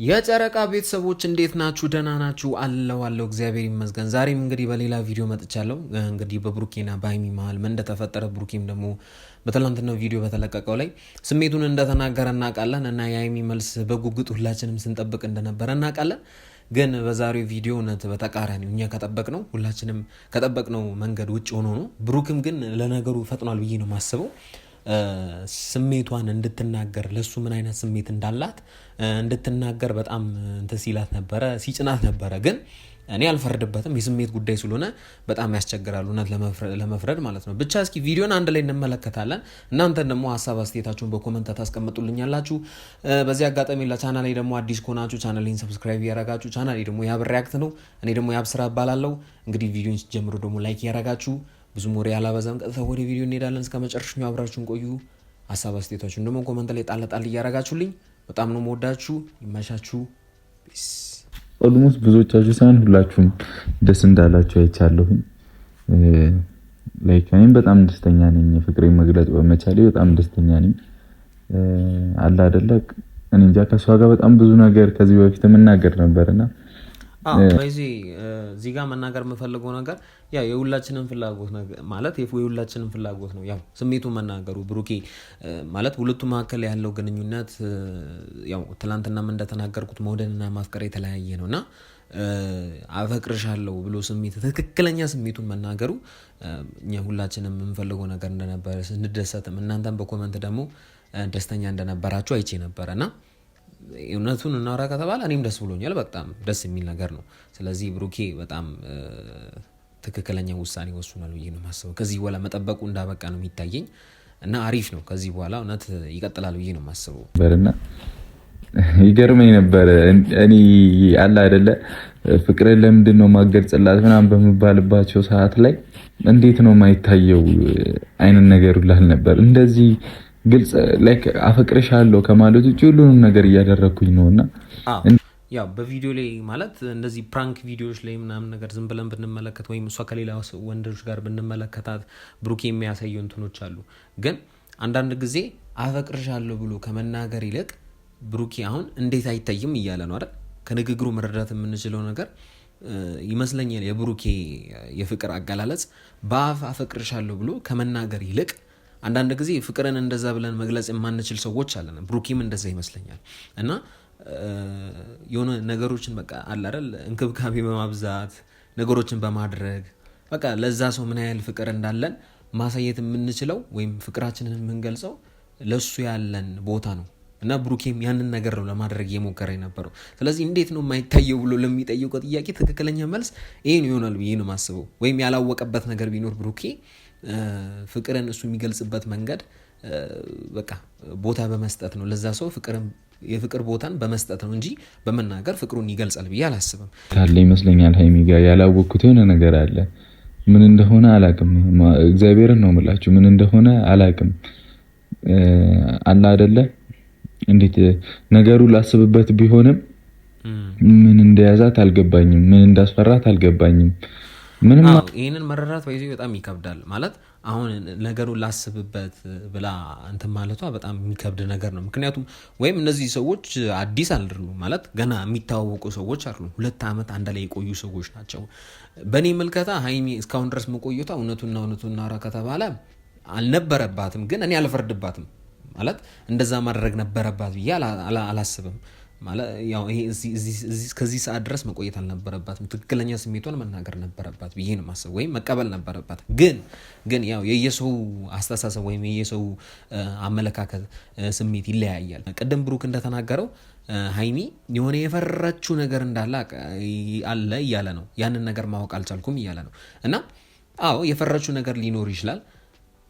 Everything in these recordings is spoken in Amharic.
የጨረቃ ቤተሰቦች እንዴት ናችሁ? ደህና ናችሁ? አለው እግዚአብሔር ይመስገን። ዛሬም እንግዲህ በሌላ ቪዲዮ መጥቻለሁ። እንግዲህ በብሩኬና በሀይሚ መሀል ምን እንደተፈጠረ ብሩኬም ደግሞ በትላንትናው ቪዲዮ በተለቀቀው ላይ ስሜቱን እንደተናገረ እናውቃለን እና የሀይሚ መልስ በጉጉት ሁላችንም ስንጠብቅ እንደነበረ እናውቃለን። ግን በዛሬው ቪዲዮ እውነት በተቃራኒው እኛ ከጠበቅነው ሁላችንም ከጠበቅነው መንገድ ውጭ ሆኖ ነው። ብሩክም ግን ለነገሩ ፈጥኗል ብዬ ነው የማስበው። ስሜቷን እንድትናገር ለሱ ምን አይነት ስሜት እንዳላት እንድትናገር በጣም እንትን ሲላት ነበረ፣ ሲጭናት ነበረ። ግን እኔ አልፈርድበትም፣ የስሜት ጉዳይ ስለሆነ በጣም ያስቸግራል እውነት ለመፍረድ ማለት ነው። ብቻ እስኪ ቪዲዮን አንድ ላይ እንመለከታለን። እናንተን ደግሞ ሀሳብ አስተያየታችሁን በኮመንት ታስቀምጡልኛላችሁ። በዚህ አጋጣሚ ለቻናሌ ደግሞ አዲስ ከሆናችሁ ቻናሌን ሰብስክራይብ ያረጋችሁ። ቻናሌ ደግሞ ያብ ሪያክት ነው። እኔ ደግሞ ያብ ስራ እባላለሁ። እንግዲህ ቪዲዮን ሲጀምሩ ደግሞ ላይክ ያረጋችሁ። ብዙ ሞሪ አላበዛም፣ ቀጥታ ወደ ቪዲዮ እንሄዳለን። እስከ መጨረሻው አብራችሁን ቆዩ። ሀሳብ አስተያየታችሁን ደግሞ ኮመንት ላይ ጣል እያረጋችሁልኝ በጣም ነው የምወዳችሁ። ይመሻችሁ። ፒስ። ኦልሞስት ብዙዎቻችሁ ሳይሆን ሁላችሁም ደስ እንዳላችሁ አይቻለሁኝ። ላይክ እኔም በጣም ደስተኛ ነኝ። ፍቅሬን መግለጽ በመቻሌ በጣም ደስተኛ ነኝ። አላ አይደለ እኔ እንጃ ከሷ ጋር በጣም ብዙ ነገር ከዚህ በፊት መናገር ነበርና እዚህ ጋር መናገር የምፈልገው ነገር ያው የሁላችንም ፍላጎት ማለት የሁላችንም ፍላጎት ነው። ያው ስሜቱን መናገሩ ብሩኬ ማለት ሁለቱ መካከል ያለው ግንኙነት ያው ትላንትናም እንደተናገርኩት መውደድና ማፍቀር የተለያየ ነውና አፈቅርሻለሁ ብሎ ስሜት ትክክለኛ ስሜቱን መናገሩ እኛ ሁላችንም የምንፈልገው ነገር እንደነበረ ስንደሰትም እናንተም በኮመንት ደግሞ ደስተኛ እንደነበራችሁ አይቼ ነበርና እውነቱን እናወራ ከተባለ እኔም ደስ ብሎኛል። በጣም ደስ የሚል ነገር ነው። ስለዚህ ብሩኬ በጣም ትክክለኛ ውሳኔ ወስኗል ብዬ ነው የማስበው። ከዚህ በኋላ መጠበቁ እንዳበቃ ነው የሚታየኝ እና አሪፍ ነው። ከዚህ በኋላ እውነት ይቀጥላል ብዬ ነው የማስበው። በርና ይገርመኝ ነበር እኔ አላ አይደለ ፍቅርን ለምንድን ነው ማገልጽላት ምናምን በመባልባቸው ሰዓት ላይ እንዴት ነው የማይታየው አይነት ነገር ሁላል ነበር እንደዚህ ግልጽ ላይክ አፈቅርሻለሁ ከማለት ውጪ ሁሉንም ነገር እያደረኩኝ ነውና ያው በቪዲዮ ላይ ማለት እንደዚህ ፕራንክ ቪዲዮዎች ላይ ምናምን ነገር ዝም ብለን ብንመለከት ወይም እሷ ከሌላ ወንዶች ጋር ብንመለከታት ብሩኬ የሚያሳየው እንትኖች አሉ። ግን አንዳንድ ጊዜ አፈቅርሻለሁ ብሎ ከመናገር ይልቅ ብሩኬ አሁን እንዴት አይታይም እያለ ነው አይደል? ከንግግሩ መረዳት የምንችለው ነገር ይመስለኛል የብሩኬ የፍቅር አገላለጽ በአፍ አፈቅርሻለሁ ብሎ ከመናገር ይልቅ አንዳንድ ጊዜ ፍቅርን እንደዛ ብለን መግለጽ የማንችል ሰዎች አለን። ብሩኬም እንደዛ ይመስለኛል እና የሆነ ነገሮችን በቃ አለ አይደል እንክብካቤ በማብዛት ነገሮችን በማድረግ በቃ ለዛ ሰው ምን ያህል ፍቅር እንዳለን ማሳየት የምንችለው ወይም ፍቅራችንን የምንገልጸው ለሱ ያለን ቦታ ነው እና ብሩኬም ያንን ነገር ነው ለማድረግ የሞከረ የነበረው። ስለዚህ እንዴት ነው የማይታየው ብሎ ለሚጠይቀው ጥያቄ ትክክለኛ መልስ ይሄን ይሆናል ብዬ ነው የማስበው። ወይም ያላወቀበት ነገር ቢኖር ብሩኬ ፍቅርን እሱ የሚገልጽበት መንገድ በቃ ቦታ በመስጠት ነው። ለዛ ሰው የፍቅር ቦታን በመስጠት ነው እንጂ በመናገር ፍቅሩን ይገልጻል ብዬ አላስብም። ታለ ይመስለኛል ሀይሚ ጋር ያላወቅኩት የሆነ ነገር አለ። ምን እንደሆነ አላቅም። እግዚአብሔርን ነው የምላችሁ ምን እንደሆነ አላቅም። አላ አይደለ እንዴት ነገሩ ላስብበት ቢሆንም ምን እንደያዛት አልገባኝም። ምን እንዳስፈራት አልገባኝም። ምንም ይሄንን መረዳት ባይዘው በጣም ይከብዳል። ማለት አሁን ነገሩን ላስብበት ብላ እንትን ማለቷ በጣም የሚከብድ ነገር ነው። ምክንያቱም ወይም እነዚህ ሰዎች አዲስ አይደሉም ማለት ገና የሚታወቁ ሰዎች አይደሉም። 2 ዓመት አንድ ላይ የቆዩ ሰዎች ናቸው። በእኔ መልከታ ሀይሚ እስካሁን ድረስ መቆየቷ እውነቱን አውራ ከተባለ አልነበረባትም። ግን እኔ አልፈርድባትም ማለት እንደዛ ማድረግ ነበረባት ብዬ አላስብም። ማለት ያው ይሄ ከዚህ ሰዓት ድረስ መቆየት አልነበረባትም። ትክክለኛ ስሜቷን መናገር ነበረባት ብዬ ነው የማስበው፣ ወይም መቀበል ነበረባት። ግን ያው የየሰው አስተሳሰብ ወይም የየሰው አመለካከት ስሜት ይለያያል። ቅድም ብሩክ እንደተናገረው ሀይሚ የሆነ የፈራችው ነገር እንዳለ አለ እያለ ነው። ያንን ነገር ማወቅ አልቻልኩም እያለ ነው እና አዎ የፈራችው ነገር ሊኖር ይችላል።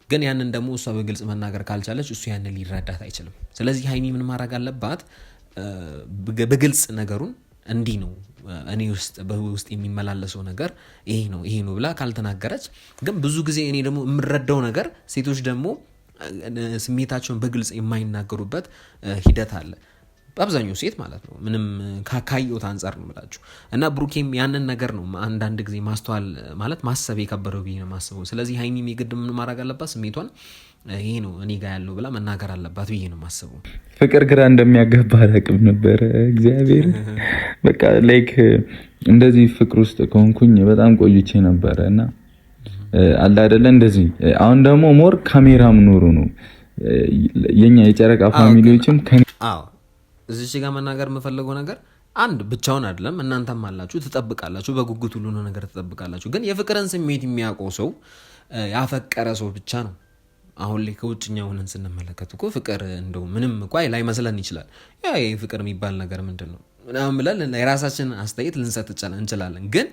ግን ያንን ደግሞ እሷ በግልጽ መናገር ካልቻለች እሱ ያንን ሊረዳት አይችልም። ስለዚህ ሀይሚ ምን ማድረግ አለባት? በግልጽ ነገሩን እንዲህ ነው እኔ በውስጥ የሚመላለሰው ነገር ይሄ ነው ብላ ካልተናገረች፣ ግን ብዙ ጊዜ እኔ ደግሞ የምረዳው ነገር ሴቶች ደግሞ ስሜታቸውን በግልጽ የማይናገሩበት ሂደት አለ። በአብዛኛው ሴት ማለት ነው። ምንም ካካየሁት አንፃር ነው የምላችሁ እና ብሩኬም ያንን ነገር ነው አንዳንድ ጊዜ ማስተዋል ማለት ማሰብ የከበረው ብዬ ነው የማስበው። ስለዚህ ሀይሚም የግድ ምን ማድረግ አለባት? ስሜቷን ይሄ ነው እኔ ጋር ያለው ብላ መናገር አለባት ብዬ ነው የማስበው። ፍቅር ግራ እንደሚያጋባ አላውቅም ነበረ። እግዚአብሔር በቃ ላይክ እንደዚህ ፍቅር ውስጥ ከሆንኩኝ በጣም ቆይቼ ነበረ እና አለ አይደለ እንደዚህ። አሁን ደግሞ ሞር ካሜራም ኖሮ ነው የኛ የጨረቃ ፋሚሊዎችም እዚህ ጋር መናገር የምፈልገው ነገር አንድ ብቻውን አይደለም፣ እናንተም አላችሁ ትጠብቃላችሁ፣ በጉጉት ሁሉ ነገር ትጠብቃላችሁ። ግን የፍቅርን ስሜት የሚያውቀው ሰው ያፈቀረ ሰው ብቻ ነው። አሁን ላይ ከውጭኛ ሆነን ስንመለከት እኮ ፍቅር እንደው ምንም እኮ ላይመስለን ይችላል። ያ ፍቅር የሚባል ነገር ምንድን ነው ምናምን ብለን የራሳችን አስተያየት ልንሰጥ እንችላለን። ግን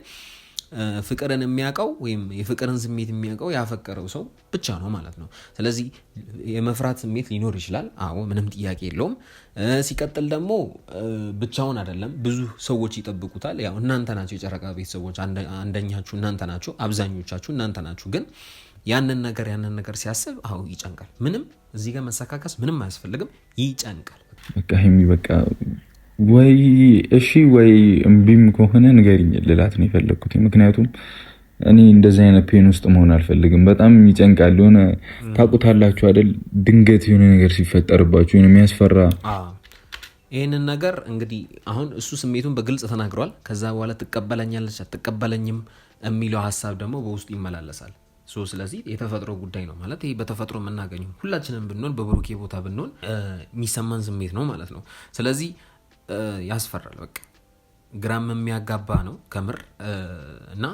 ፍቅርን የሚያውቀው ወይም የፍቅርን ስሜት የሚያውቀው ያፈቀረው ሰው ብቻ ነው ማለት ነው። ስለዚህ የመፍራት ስሜት ሊኖር ይችላል፣ አዎ ምንም ጥያቄ የለውም። ሲቀጥል ደግሞ ብቻውን አይደለም፣ ብዙ ሰዎች ይጠብቁታል። ያው እናንተ ናችሁ የጨረቃ ቤተሰቦች፣ አንደኛችሁ እናንተ ናችሁ፣ አብዛኞቻችሁ እናንተ ናችሁ። ግን ያንን ነገር ሲያስብ አዎ ይጨንቃል። ምንም እዚህ ጋር መሰካከስ ምንም አያስፈልግም፣ ይጨንቃል። በቃ በቃ ወይ እሺ ወይ እምቢም ከሆነ ንገሪኝ ልላት ነው የፈለግኩት። ምክንያቱም እኔ እንደዚህ አይነት ፔን ውስጥ መሆን አልፈልግም። በጣም ይጨንቃል። የሆነ ታውቁታላችሁ አይደል? ድንገት የሆነ ነገር ሲፈጠርባችሁ የሆነ የሚያስፈራ ይህንን ነገር እንግዲህ አሁን እሱ ስሜቱን በግልጽ ተናግሯል። ከዛ በኋላ ትቀበለኛለች አትቀበለኝም የሚለው ሀሳብ ደግሞ በውስጡ ይመላለሳል። ስለዚህ የተፈጥሮ ጉዳይ ነው ማለት ይሄ በተፈጥሮ የምናገኘው ሁላችንም ብንሆን በብሩኬ ቦታ ብንሆን የሚሰማን ስሜት ነው ማለት ነው። ስለዚህ ያስፈራል። በቃ ግራም የሚያጋባ ነው ከምር እና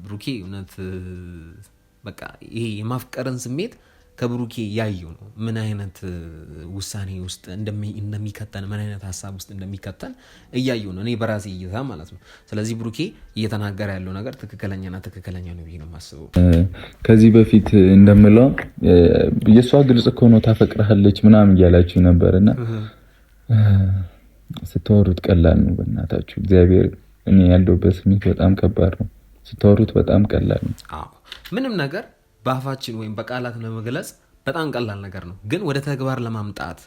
ብሩኬ እውነት በቃ ይሄ የማፍቀርን ስሜት ከብሩኬ ያየው ነው ምን አይነት ውሳኔ ውስጥ እንደሚከተን ምን አይነት ሀሳብ ውስጥ እንደሚከተን እያየው ነው እኔ በራሴ እይታ ማለት ነው። ስለዚህ ብሩኬ እየተናገረ ያለው ነገር ትክክለኛ ነው ብዬ ነው የማስበው። ከዚህ በፊት እንደምለው የሷ ግልጽ እኮ ነው ታፈቅርሃለች ምናምን እያላችሁ ነበርና ስታወሩት ቀላል ነው። በእናታችሁ እግዚአብሔር እኔ ያለሁበት ስሜት በጣም ከባድ ነው። ስታወሩት በጣም ቀላል ነው። ምንም ነገር በአፋችን ወይም በቃላት ለመግለጽ በጣም ቀላል ነገር ነው። ግን ወደ ተግባር ለማምጣት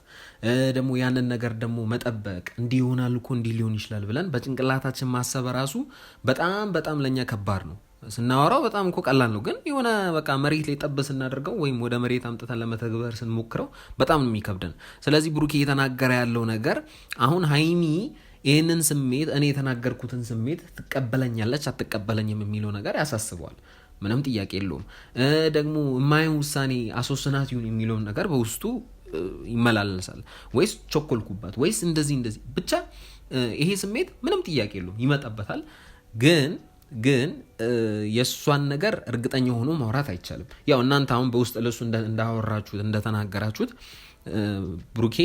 ደግሞ ያንን ነገር ደግሞ መጠበቅ እንዲህ ይሆናል እኮ እንዲህ ሊሆን ይችላል ብለን በጭንቅላታችን ማሰብ ራሱ በጣም ለኛ ከባድ ነው። ስናወራው በጣም እኮ ቀላል ነው። ግን የሆነ በቃ መሬት ላይ ጠብ ስናደርገው ወይም ወደ መሬት አምጥተን ለመተግበር ስንሞክረው በጣም ነው የሚከብደን። ስለዚህ ብሩኬ እየተናገረ ያለው ነገር አሁን ሀይሚ ይህንን ስሜት እኔ የተናገርኩትን ስሜት ትቀበለኛለች አትቀበለኝም የሚለው ነገር ያሳስበዋል። ምንም ጥያቄ የለውም። ደግሞ የማየው ውሳኔ አስወስናት ይሁን የሚለውን ነገር በውስጡ ይመላለሳል። ወይስ ቸኮልኩባት ወይስ እንደዚህ ብቻ ይሄ ስሜት ምንም ጥያቄ የለውም ይመጣበታል። ግን የእሷን ነገር እርግጠኛ ሆኖ ማውራት አይቻልም። ያው እናንተ አሁን በውስጥ ለሱ እንዳወራችሁት እንደተናገራችሁት ብሩኬ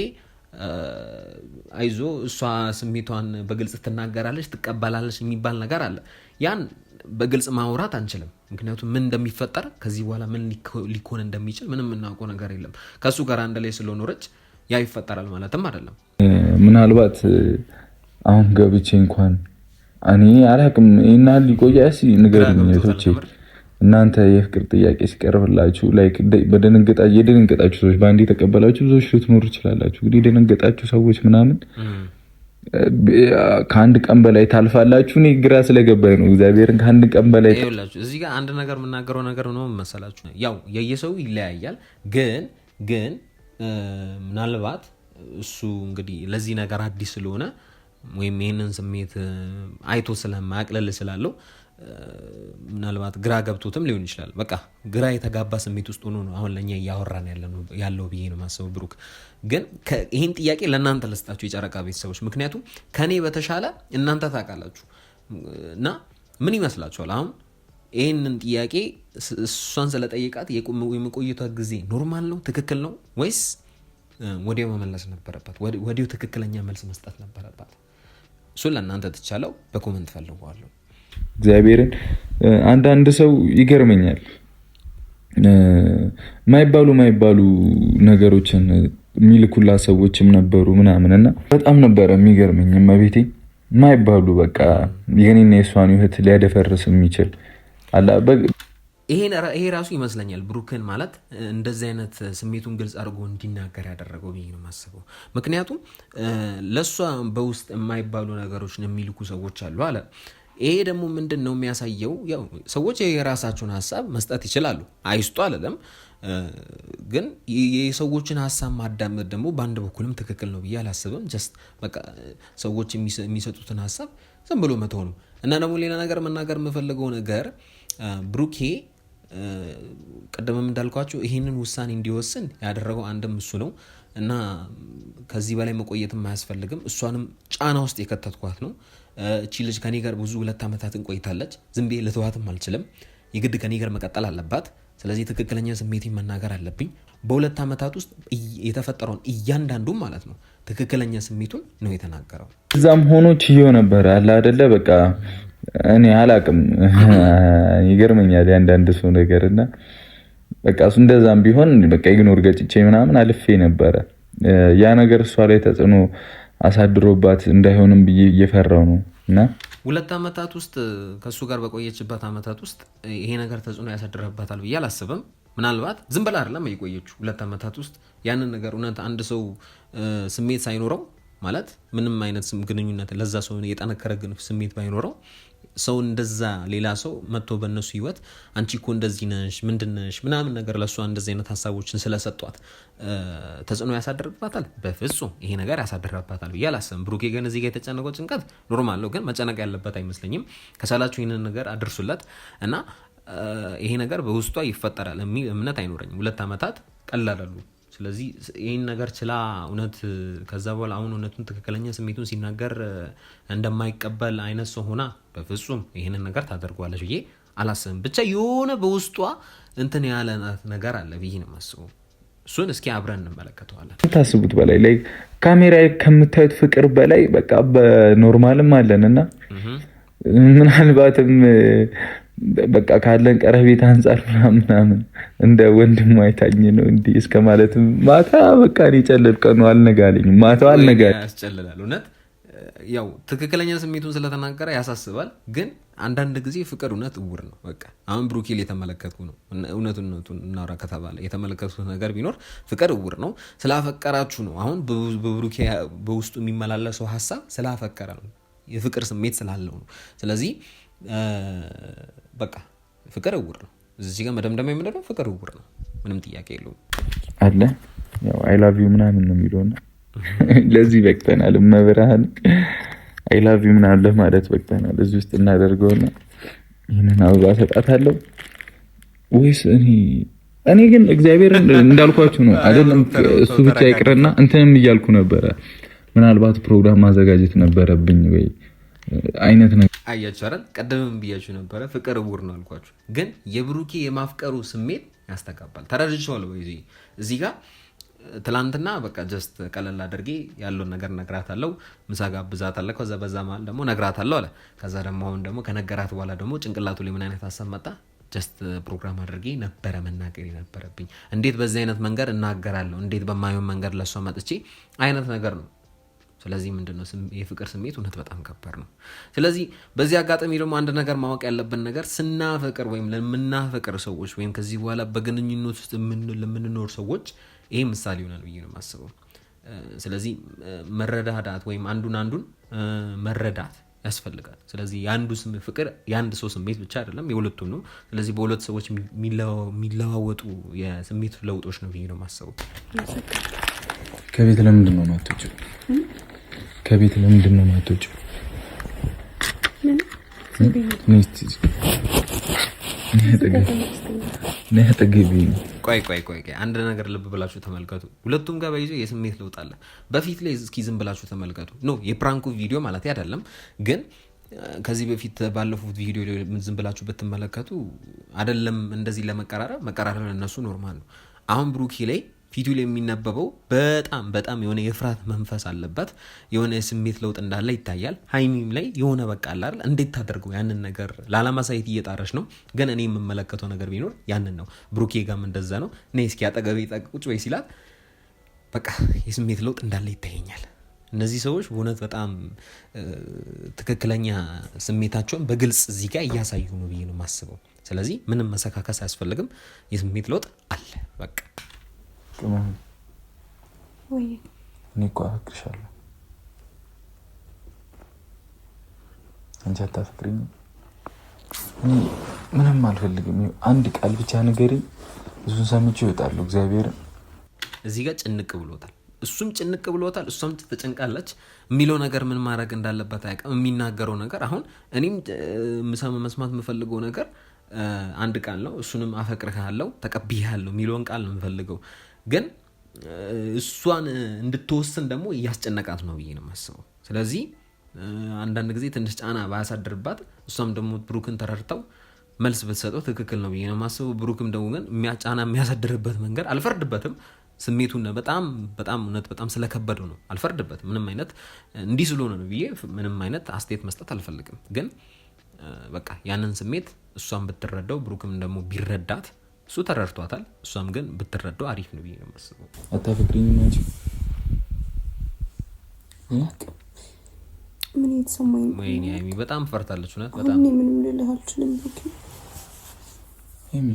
አይዞ እሷ ስሜቷን በግልጽ ትናገራለች ትቀበላለች የሚባል ነገር አለ። ያን በግልጽ ማውራት አንችልም። ምክንያቱም ምን እንደሚፈጠር ከዚህ በኋላ ምን ሊኮን እንደሚችል ምንም የምናውቀው ነገር የለም። ከሱ ጋር አንድ ላይ ስለኖረች ያ ይፈጠራል ማለትም አይደለም። ምናልባት አሁን ገብቼ እንኳን እኔ አላቅም እና ሊቆያስ ንገሩኝ እህቶቼ። እናንተ የፍቅር ጥያቄ ሲቀርብላችሁ ላይክ የደነገጣችሁ ሰዎች በአንዴ የተቀበላችሁ ብዙዎች ልትኖሩ ይችላላችሁ። እንግዲህ የደነገጣችሁ ሰዎች ምናምን ከአንድ ቀን በላይ ታልፋላችሁ። እኔ ግራ ስለገባኝ ነው እግዚአብሔርን ከአንድ ቀን በላይ ይኸውላችሁ እዚህ ጋር አንድ ነገር የምናገረው ነገር ነው መሰላችሁ። ያው የየሰው ይለያያል። ግን ምናልባት እሱ እንግዲህ ለዚህ ነገር አዲስ ስለሆነ ወይም ይህንን ስሜት አይቶ ስለማያቅለል ስላለው ምናልባት ግራ ገብቶትም ሊሆን ይችላል። በቃ ግራ የተጋባ ስሜት ውስጥ ሆኖ ነው አሁን ለኛ እያወራን ያለው ብዬ ነው ማሰብ። ብሩክ ግን ይህን ጥያቄ ለእናንተ ልስጣችሁ የጨረቃ ቤተሰቦች፣ ምክንያቱም ከኔ በተሻለ እናንተ ታውቃላችሁ። እና ምን ይመስላችኋል? አሁን ይህንን ጥያቄ እሷን ስለጠየቃት የመቆየቷ ጊዜ ኖርማል ነው ትክክል ነው ወይስ ወዲያው መመለስ ነበረባት? ወዲያው ትክክለኛ መልስ መስጠት ነበረባት? እሱን ለእናንተ ትቻለው በኮመንት ፈልገዋለሁ። እግዚአብሔርን አንዳንድ ሰው ይገርመኛል። ማይባሉ ነገሮችን የሚልኩላ ሰዎችም ነበሩ ምናምንና በጣም ነበረ የሚገርመኝ። መቤቴ ማይባሉ በቃ የኔና የሷን ህይወት ሊያደፈርስ የሚችል ይሄ ራሱ ይመስለኛል ብሩክን ማለት እንደዚህ አይነት ስሜቱን ግልጽ አድርጎ እንዲናገር ያደረገው ብዬ ነው የማስበው። ምክንያቱም ለእሷ በውስጥ የማይባሉ ነገሮችን የሚልኩ ሰዎች አሉ አለ። ይሄ ደግሞ ምንድነው የሚያሳየው? ያው ሰዎች የራሳቸውን ሀሳብ መስጠት ይችላሉ፣ አይስጡ አይደለም። ግን የሰዎችን ሀሳብ ማዳመጥ ደግሞ በአንድ በኩልም ትክክል ነው ብዬ አላስብም። ጀስት በቃ ሰዎች የሚሰጡትን ሀሳብ ዝም ብሎ መተው ነው። እና ደግሞ ሌላ ነገር መናገር የምፈልገው ነገር ብሩኬ ቀደምም እንዳልኳቸው ይህንን ውሳኔ እንዲወስን ያደረገው አንድም እሱ ነው እና ከዚህ በላይ መቆየትም አያስፈልግም። እሷንም ጫና ውስጥ የከተትኳት ነው። እቺ ልጅ ከኔ ጋር ብዙ 2 ዓመታትን ቆይታለች። ዝም ብዬ ልተዋትም አልችልም። የግድ ከኔ ጋር መቀጠል አለባት። ስለዚህ ትክክለኛ ስሜቴን መናገር አለብኝ። በ2 ዓመታት ውስጥ የተፈጠረውን እያንዳንዱ ማለት ነው ትክክለኛ ስሜቱን ነው የተናገረው። እዛም ሆኖ ችዬው ነበር አለ አይደለ? በቃ እኔ አላቅም፣ ይገርመኛል ያንዳንድ ሰው ነገርና በቃ እሱ እንደዛም ቢሆን በቃ ኢግኖር ገጭቼ ምናምን አልፌ ነበረ። ያ ነገር እሷ ላይ ተጽዕኖ አሳድሮባት እንዳይሆንም ብዬ እየፈራው ነው። እና 2 ዓመታት ውስጥ ከሱ ጋር በቆየችበት ዓመታት ውስጥ ይሄ ነገር ተጽዕኖ ያሳድረባታል ብዬ አላስብም። ምናልባት ዝም ብላ አይደለም የቆየችው 2 ዓመታት ውስጥ ያንን ነገር እውነት አንድ ሰው ስሜት ሳይኖረው ማለት ምንም አይነት ግንኙነት ለዛ ሰው የጠነከረ ስሜት ባይኖረው ሰው እንደዛ ሌላ ሰው መጥቶ በእነሱ ህይወት አንቺ እኮ እንደዚህ ነሽ ምንድነሽ ምናምን ነገር ለእሷ እንደዚህ አይነት ሀሳቦችን ስለሰጧት ተጽዕኖ ያሳድርባታል? በፍጹም ይሄ ነገር ያሳድርባታል ብዬ አላስብም። ብሩኬ ግን እዚህ ጋር የተጨነቀው ጭንቀት ኖርማል ነው፣ ግን መጨነቅ ያለበት አይመስለኝም። ከቻላችሁ ይህንን ነገር አድርሱለት እና ይሄ ነገር በውስጧ ይፈጠራል የሚል እምነት አይኖረኝም። 2 ዓመታት ቀላላሉ። ስለዚህ ይህን ነገር ችላ እውነት ከዛ በኋላ አሁን እውነቱን ትክክለኛ ስሜቱን ሲናገር እንደማይቀበል አይነት ሰው ሆና በፍጹም ይህንን ነገር ታደርጓለች ብዬ አላስብም። ብቻ የሆነ በውስጧ እንትን ያለ ነገር አለ ብዬ ነው የማስበው። እሱን እስኪ አብረን እንመለከተዋለን። ታስቡት በላይ ላይ ካሜራ ከምታዩት ፍቅር በላይ በቃ በኖርማልም አለንና ምናልባትም በቃ ካለን ቀረቤት አንጻር ምናምን እንደ ወንድም አይታኝ ነው እንዴ እስከ ማለትም ማታ በቃ ሊጨልል ቀኑ አልነጋልኝ ማታው አልነጋል ያስጨልላል። እውነት ያው ትክክለኛ ስሜቱን ስለተናገረ ያሳስባል። ግን አንዳንድ ጊዜ ፍቅር እውነት እውር ነው። በቃ አሁን ብሩኬል የተመለከትኩ ነው እውነቱን እናውራ ከተባለ የተመለከትኩት ነገር ቢኖር ፍቅር እውር ነው። ስላፈቀራችሁ ነው። አሁን በብሩኬ በውስጡ የሚመላለሰው ሀሳብ ስላፈቀረ ነው፣ የፍቅር ስሜት ስላለው ነው። ስለዚህ በቃ ፍቅር እውር ነው። እዚህ ጋር መደምደም የምንለው ፍቅር እውር ነው፣ ምንም ጥያቄ የለውም አለ። ያው አይ ላቭ ዩ ምናምን ነው የሚለውና ለዚህ በቅተናል። መብራህን አይ ላቭ ዩ ምናምን ለማለት በቅተናል። እዚህ ውስጥ እናደርገውና ይሄንን አበባ ሰጣታለሁ ወይስ እኔ ግን እግዚአብሔር እንዳልኳችሁ ነው አይደለም። እሱ ብቻ ይቅርና እንትንም እያልኩ ነበረ፣ ምናልባት ፕሮግራም ማዘጋጀት ነበረብኝ ወይ አይነት ነገር አያችሁ አይደል? ቀደምም ብያችሁ ነበረ ፍቅር እውር ነው አልኳችሁ። ግን የብሩኬ የማፍቀሩ ስሜት ያስተጋባል። ተረድቼዋለሁ። እዚህ ጋር ትላንትና በቃ ጀስት ቀለል አድርጌ ያለውን ነገር ነግራታለሁ፣ ምሳ ጋብዛታለሁ፣ ከዛ በዛ መሀል ደግሞ ነግራታለሁ አለ። ከዛ ደግሞ አሁን ደግሞ ከነገራት በኋላ ደግሞ ጭንቅላቱ ላይ ምን አይነት ሀሳብ መጣ? ጀስት ፕሮግራም አድርጌ ነበረ መናገር የነበረብኝ። እንዴት በዚህ አይነት መንገድ እናገራለሁ? እንዴት በማይሆን መንገድ ለሷ መጥቼ አይነት ነገር ነው። ስለዚህ ምንድነው የፍቅር ስሜት እውነት በጣም ከባድ ነው። ስለዚህ በዚህ አጋጣሚ ደግሞ አንድ ነገር ማወቅ ያለብን ነገር ስናፈቅር ወይም ለምናፈቅር ሰዎች ወይም ከዚህ በኋላ በግንኙነት ውስጥ ለምንኖር ሰዎች ይሄ ምሳሌ ይሆናል ብዬ ነው የማስበው። ስለዚህ መረዳዳት ወይም አንዱን መረዳት ያስፈልጋል። ስለዚህ የአንዱ ፍቅር የአንድ ሰው ስሜት ብቻ አይደለም፣ የሁለቱም ነው። ስለዚህ በሁለት ሰዎች የሚለዋወጡ የስሜት ለውጦች ነው ብዬ ነው የማስበው። ከቤት ለምንድን ነው የማትወጪው? ከቤት ለምንድን ነው የማትወጪው? ቆይ አንድ ነገር ልብ ብላችሁ ተመልከቱ። ሁለቱም ጋር በይዞ የስሜት ለውጥ አለ። በፊት ላይ እስኪ ዝም ብላችሁ ተመልከቱ። የፕራንኩ ቪዲዮ ማለት አይደለም፣ ግን ከዚህ በፊት ባለፉት ቪዲዮ ዝም ብላችሁ ብትመለከቱ አይደለም እንደዚህ መቀራረብ ለነሱ ኖርማል ነው። አሁን ብሩኬ ላይ ፊቱ ላይ የሚነበበው በጣም የሆነ የፍርሃት መንፈስ አለበት፣ የሆነ የስሜት ለውጥ እንዳለ ይታያል። ሀይሚም ላይ የሆነ በቃ አለ አይደል እንዴት ታደርገው ያንን ነገር ላለማሳየት እየጣረች ነው። ግን እኔ የምመለከተው ነገር ቢኖር ያንን ነው። ብሩኬ ጋርም እንደዛ ነው። እኔ እስኪ አጠገቤ ቁጭ በይ ሲላት በቃ የስሜት ለውጥ እንዳለ ይታየኛል። እነዚህ ሰዎች በእውነት በጣም ትክክለኛ ስሜታቸውን በግልጽ እዚህ ጋር እያሳዩ ነው ብዬ ነው የማስበው። ስለዚህ ምንም መሰካከስ አያስፈልግም። የስሜት ለውጥ አለ በቃ ወይ እኔ እኮ አፈቅርሻለሁ። አንቺ አታፈቅሪኝ? ምንም አልፈልግም። አንድ ቃል ብቻ ንገሪኝ፣ እሱን ሰምቼ እወጣለሁ። እግዚአብሔር እዚህ ጋር ጭንቅ ብሎታል፣ እሱም ጭንቅ ብሎታል፣ እሷም ተጨንቃለች። የሚለው ነገር ምን ማድረግ እንዳለበት አያውቅም። የሚናገረው ነገር አሁን እኔም መስማት የምፈልገው ነገር አንድ ቃል ነው። እሱንም አፈቅርሃለሁ ተቀብያለሁ የሚለውን ቃል ነው የምፈልገው። ግን እሷን እንድትወስን ደግሞ እያስጨነቃት ነው ብዬ ነው የማስበው። ስለዚህ አንዳንድ ጊዜ ትንሽ ጫና ባያሳድርባት እሷም ደግሞ ብሩክን ተረድተው መልስ ብትሰጠው ትክክል ነው ብዬ ነው የማስበው። ብሩክም ደግሞ ግን ጫና የሚያሳድርበት መንገድ አልፈርድበትም። ስሜቱን በጣም እውነት በጣም ስለከበደው ነው አልፈርድበትም። ምንም አይነት እንዲህ ስለሆነ ነው ብዬ ምንም አይነት አስተያየት መስጠት አልፈልግም። ግን በቃ ያንን ስሜት እሷም ብትረዳው ብሩክም ደግሞ ቢረዳት፣ እሱ ተረድቷታል፣ እሷም ግን ብትረዳው አሪፍ ነው ብዬ ነው የማስበው። አታፈቅሪኝ እንጂ ምን የተሰማኝ ወይኔ ሀይሚ በጣም ፈርታለች። እውነት በጣም ምንም ልልህ አልችልም። ብሩክ ሀይሚ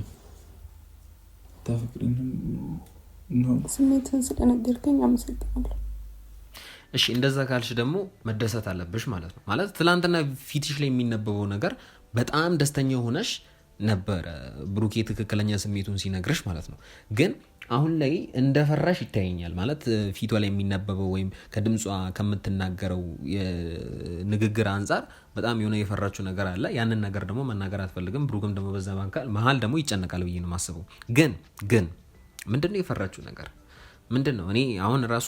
አታፈቅሪኝ ነው? ስሜትን ስለነገርከኝ አመሰግናለሁ። እሺ እንደዛ ካልሽ ደግሞ መደሰት አለብሽ ማለት ነው። ማለት ትላንትና ፊትሽ ላይ የሚነበበው ነገር በጣም ደስተኛ ሆነሽ ነበረ ብሩኬ ትክክለኛ ስሜቱን ሲነግርሽ ማለት ነው። ግን አሁን ላይ እንደፈራሽ ይታየኛል። ማለት ፊቷ ላይ የሚነበበው ወይም ከድምጿ ከምትናገረው ንግግር አንጻር በጣም የሆነ የፈራችው ነገር አለ። ያንን ነገር ደግሞ መናገር አትፈልግም። ብሩክም ደግሞ በዛ መሀል ደግሞ ይጨነቃል ብዬ ነው የማስበው። ግን ምንድነው የፈራችው ነገር ምንድነው? እኔ አሁን ራሱ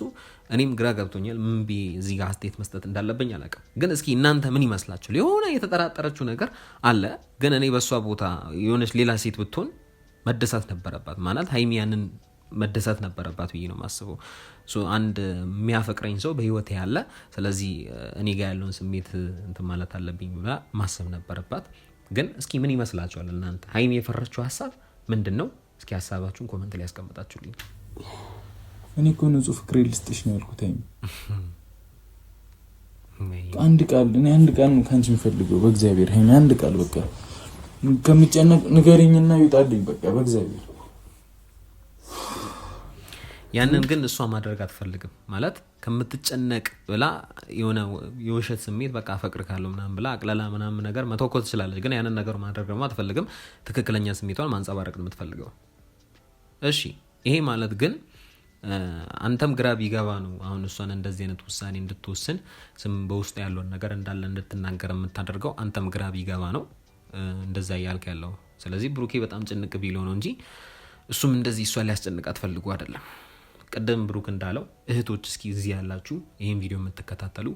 እኔም ግራ ገብቶኛል። ምን ብዬ እዚህ ጋር አስተያየት መስጠት እንዳለብኝ አላውቅም። ግን እስኪ እናንተ ምን ይመስላችኋል? የሆነ የተጠራጠረችው ነገር አለ። ግን እኔ በሷ ቦታ የሆነች ሌላ ሴት ብትሆን መደሳት ነበረባት ማለት ሀይሚ ያንን መደሳት ነበረባት ብዬ ነው የማስበው። አንድ የሚያፈቅረኝ ሰው በህይወት ያለ፣ ስለዚህ እኔ ጋር ያለውን ስሜት እንትን ማለት አለብኝ ብላ ማሰብ ነበረባት። ግን እስኪ ምን ይመስላችኋል እናንተ? ሀይሚ የፈራችው ሀሳብ ምንድን ነው? እስኪ ሀሳባችሁን ኮመንት ላይ ያስቀምጣችሁልኝ። እኔ እኮ ንጹህ ፍቅሬ ልስጥሽ ነው ያልኩት። አንድ ቃል ነው ከአንቺ የምፈልገው በእግዚአብሔር ሀይሚ፣ አንድ ቃል በቃ ከምጨነቅ ንገሪኝና ይውጣልኝ በቃ በእግዚአብሔር። ያንን ግን እሷ ማድረግ አትፈልግም ማለት ከምትጨነቅ ብላ የሆነ የውሸት ስሜት በቃ አፈቅር ካለው ምናምን ብላ አቅለላ ምናምን ነገር መተኮት ትችላለች። ግን ያንን ነገር ማድረግ ደግሞ አትፈልግም። ትክክለኛ ስሜቷን ማንጸባረቅ ነው የምትፈልገው። እሺ ይሄ ማለት ግን አንተም ግራ ቢገባ ነው አሁን እሷን እንደዚህ አይነት ውሳኔ እንድትወስን በውስጥ ያለውን ነገር እንዳለ እንድትናገር የምታደርገው። አንተም ግራ ቢገባ ነው እንደዛ እያልክ ያለው። ስለዚህ ብሩኬ በጣም ጭንቅ ቢለው ነው እንጂ እሱም እንደዚህ እሷን ሊያስጨንቃት ፈልጎ አይደለም። ቀደም ብሩክ እንዳለው እህቶች እስኪ እዚህ ያላችሁ ይህን ቪዲዮ የምትከታተሉ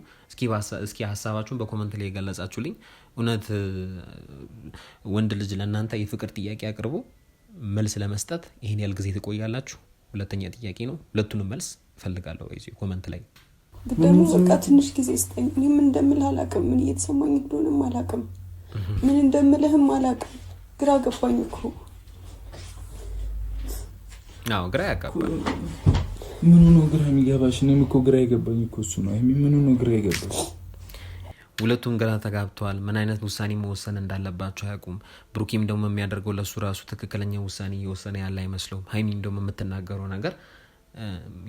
እስኪ ሀሳባችሁን በኮመንት ላይ የገለጻችሁልኝ። እውነት ወንድ ልጅ ለእናንተ የፍቅር ጥያቄ አቅርቦ መልስ ለመስጠት ይህን ያህል ጊዜ ትቆያላችሁ? ሁለተኛ ጥያቄ ነው። ሁለቱንም መልስ እፈልጋለሁ ኮመንት ላይ። ደግሞ በቃ ትንሽ ጊዜ ስጠኝ። እኔ ምን እንደምልህ አላውቅም። ምን እየተሰማኝ እንደሆነም አላውቅም። ምን እንደምልህም አላውቅም። ግራ ገባኝ እኮ። አዎ ግራ ያጋባል። ምኑ ነው ግራ የሚገባሽ? እኔም እኮ ግራ የገባኝ እኮ እሱ ነው። ምኑ ነው ግራ የገባሽ? ሁለቱም ግራ ተጋብተዋል። ምን አይነት ውሳኔ መወሰን እንዳለባቸው አያውቁም። ብሩኪም ደግሞ የሚያደርገው ለሱ ራሱ ትክክለኛ ውሳኔ እየወሰነ ያለ አይመስለውም። ሀይሚም ደግሞ የምትናገረው ነገር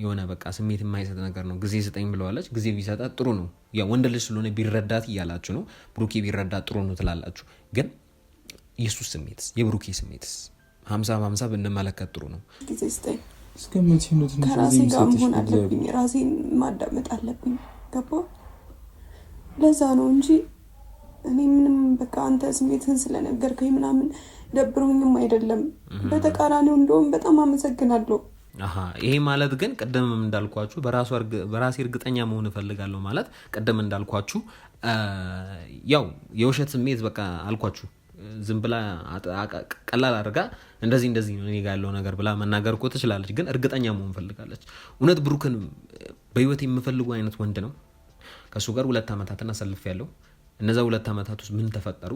የሆነ በቃ ስሜት የማይሰጥ ነገር ነው። ጊዜ ስጠኝ ብለዋለች። ጊዜ ቢሰጣት ጥሩ ነው። ያ ወንድ ልጅ ስለሆነ ቢረዳት እያላችሁ ነው። ብሩኪ ቢረዳት ጥሩ ነው ትላላችሁ። ግን የሱስ ስሜትስ የብሩኪ ስሜትስ 50-50 ብንመለከት ጥሩ ነው። ጊዜ ስጠኝ። ከራሴ ጋር መሆን አለብኝ። ራሴን ማዳመጥ አለብኝ። ገባ? ለዛ ነው እንጂ እኔ ምንም በቃ አንተ ስሜትህን ስለነገርከኝ ምናምን ደብሮኝም አይደለም። በተቃራኒው እንደውም በጣም አመሰግናለሁ። ይሄ ማለት ግን ቅድም እንዳልኳችሁ በራሴ እርግጠኛ መሆን እፈልጋለሁ ማለት ቅድም እንዳልኳችሁ ያው የውሸት ስሜት በቃ አልኳችሁ ዝም ብላ ቀላል አድርጋ እንደዚህ ነው እኔ ጋር ያለው ነገር ብላ መናገር እኮ ትችላለች። ግን እርግጠኛ መሆን ፈልጋለች። እውነት ብሩክን በህይወት የምፈልጉ አይነት ወንድ ነው። ከሱ ጋር 2 ዓመታትን አሳልፌያለሁ። እነዛ 2 ዓመታት ውስጥ ምን ተፈጠሩ?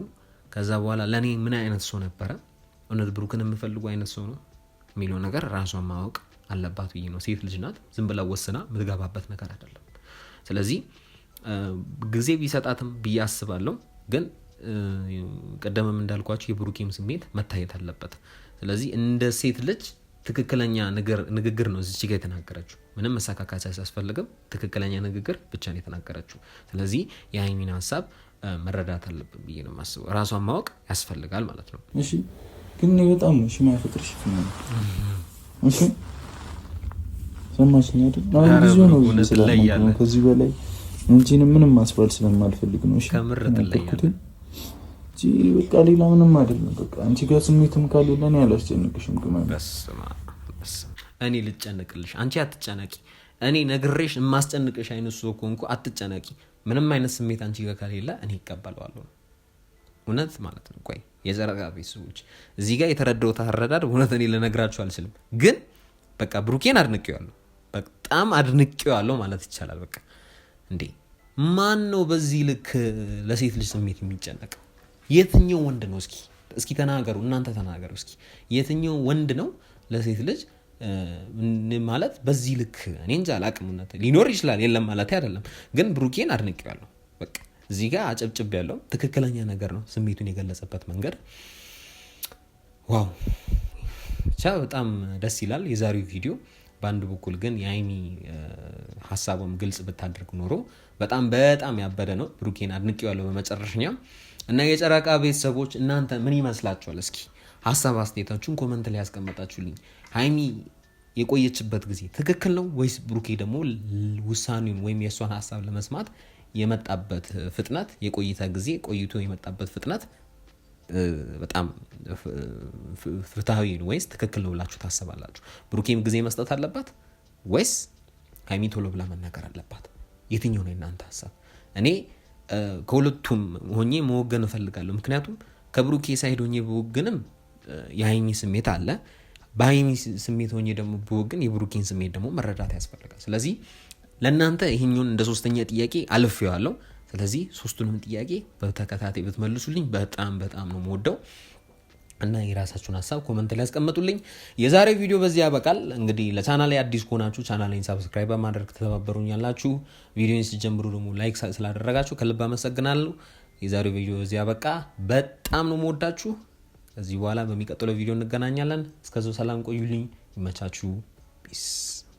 ከዛ በኋላ ለኔ ምን አይነት ሰው ነበረ? እውነት ብሩክን የምፈልጉ አይነት ሰው ነው የሚለው ነገር ራሷን ማወቅ አለባት ብዬ ነው። ሴት ልጅ ናት። ዝም ብላ ወስና የምትገባበት ነገር አይደለም። ስለዚህ ጊዜ ቢሰጣትም ብዬ አስባለሁ። ግን ቀደምም እንዳልኳችሁ የብሩኬም ስሜት መታየት አለበት። ስለዚህ እንደ ሴት ልጅ ትክክለኛ ንግግር ነው እዚህ ጋር የተናገረችው። ምንም መሳካካት ሳያስፈልግም ትክክለኛ ንግግር ብቻ ነው የተናገረችው። ስለዚህ የሀይሚን ሀሳብ መረዳት አለብን ብዬ ነው የማስበው። ራሷን ማወቅ ያስፈልጋል ማለት ነው። እሺ ግን በጣም እሺ ማይፈቅርሽ ነው እሺ ሰማሽኝ አይደል? አሁን ብዙ ነው ስለማውቀው ከዚህ በላይ እንጂን ምንም ማስባል ስለማልፈልግ ነው። እሺ ከምር ትለያለህ እጂ በቃ ሌላ ምንም አይደለም። በቃ አንቺ ጋር ስሜትም ካሌለ እኔ አላስጨንቅሽም። በስማ እኔ ልጨነቅልሽ፣ አንቺ አትጨነቂ። እኔ ነግሬሽ የማስጨንቅሽ አይነት ሰው ኮንኩ አትጨነቂ። ምንም አይነት ስሜት አንቺ ጋር ካሌለ እኔ እቀበለዋለሁ። እውነት ማለት ነው። ቆይ የጨረቃ ቤተሰቦች እዚህ ጋር የተረዳው ታረዳድ እውነት እኔ ልነግራችሁ አልችልም። ግን በቃ ብሩኬን አድንቄዋለሁ፣ በጣም አድንቄዋለሁ ማለት ይቻላል። በቃ እንዴ ማን ነው በዚህ ልክ ለሴት ልጅ ስሜት የሚጨነቅ? የትኛው ወንድ ነው? እስኪ ተናገሩ፣ እናንተ ተናገሩ እስኪ። የትኛው ወንድ ነው ለሴት ልጅ ማለት በዚህ ልክ? እኔ እንጃ አላቅም። ሊኖር ይችላል፣ የለም ማለት አይደለም። ግን ብሩኬን አድንቄዋለሁ። በቃ እዚህ ጋር አጨብጭብ ያለው ትክክለኛ ነገር ነው። ስሜቱን የገለጸበት መንገድ ዋው ብቻ በጣም ደስ ይላል የዛሬው ቪዲዮ። በአንድ በኩል ግን የሀይሚ ሀሳቡም ግልጽ ብታደርግ ኖሮ በጣም በጣም ያበደ ነው። ብሩኬን አድንቄዋለሁ በመጨረሻኛም። እና የጨረቃ ቤተሰቦች እናንተ ምን ይመስላችኋል? እስኪ ሀሳብ አስተያየታችሁን ኮመንት ላይ ያስቀመጣችሁልኝ። ሀይሚ የቆየችበት ጊዜ ትክክል ነው ወይስ ብሩኬ ደግሞ ውሳኔውን ወይም የእሷን ሀሳብ ለመስማት የመጣበት ፍጥነት፣ የቆይታ ጊዜ ቆይቶ የመጣበት ፍጥነት በጣም ፍትሃዊ ነው ወይስ ትክክል ነው ብላችሁ ታስባላችሁ? ብሩኬም ጊዜ መስጠት አለባት ወይስ ሀይሚ ቶሎ ብላ መናገር አለባት? የትኛው ነው የእናንተ ሀሳብ? እኔ ከሁለቱም ሆኜ መወገን እፈልጋለሁ። ምክንያቱም ከብሩኬ ሳይድ ሆኜ በወግንም የሀይሚ ስሜት አለ፣ በሀይሚ ስሜት ሆኜ ደግሞ በወግን የብሩኬን ስሜት ደግሞ መረዳት ያስፈልጋል። ስለዚህ ለእናንተ ይሄኛውን እንደ ሶስተኛ ጥያቄ አልፌዋለሁ። ስለዚህ ሶስቱንም ጥያቄ በተከታታይ ብትመልሱልኝ በጣም በጣም ነው የምወደው እና የራሳችሁን ሀሳብ ኮመንት ላይ ያስቀምጡልኝ። የዛሬው ቪዲዮ በዚህ ያበቃል። እንግዲህ ለቻናሌ አዲስ ከሆናችሁ ቻናሌን ሰብስክራይብ በማድረግ ተባበሩኛላችሁ። ቪዲዮን ሲጀምሩ ደግሞ ላይክ ስላደረጋችሁ ከልብ አመሰግናለሁ። የዛሬው ቪዲዮ በዚህ ያበቃ። በጣም ነው የምወዳችሁ። ከዚህ በኋላ በሚቀጥለው ቪዲዮ እንገናኛለን። እስከዛው ሰላም ቆዩልኝ። ይመቻችሁ። ፒስ